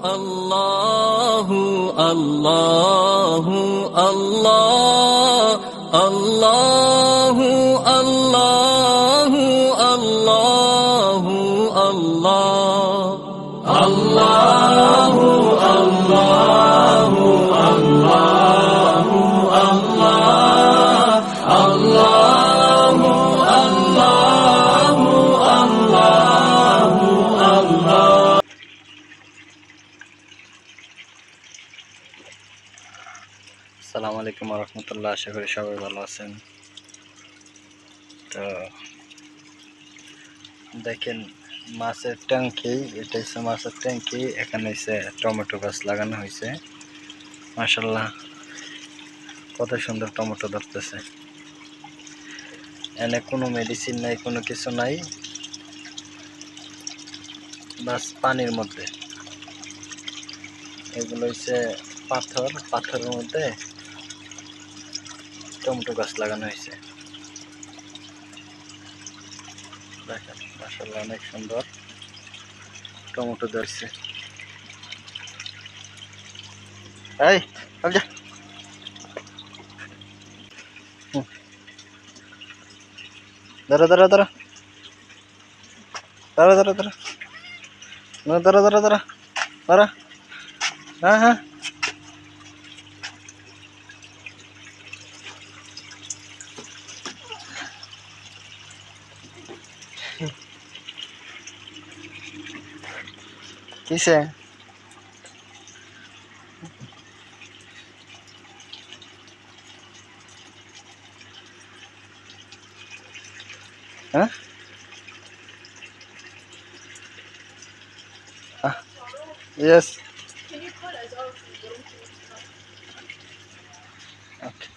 আল্লাহু আল্লাহু আল্লাহ আল্লাহু আল্লাহু আল্লাহু আল্লাহ আল্লাহু আল্লাহু আল্লাহু আল্লাহ আল্লাহু আল্লাহু আল্লাহু আল্লাহ। আসসালামু আলাইকুম ওয়া রাহমাতুল্লাহ। আশা করি সবাই ভালো আছেন। তো দেখেন মাছের ট্যাঙ্কি, এটা হচ্ছে মাছের ট্যাঙ্কি। এখানে হচ্ছে টমেটো গাছ লাগানো হয়েছে। মাশাআল্লাহ কত সুন্দর টমেটো ধরতেছে। এনে কোনো মেডিসিন নাই, কোনো কিছু নাই, বাস পানির মধ্যে। এগুলো হচ্ছে পাথরের মধ্যে টমেটো গাছ লাগানো হয়েছে। দেখেন মাশাআল্লাহ অনেক সুন্দর টমেটো ধরছে। এই যা ধরো ধরো ধরো ধরো ধরো ধরো ধরো ধরো ধরো ধরো। হ্যাঁ হ্যাঁ কিসে হ্যাঁ yes okay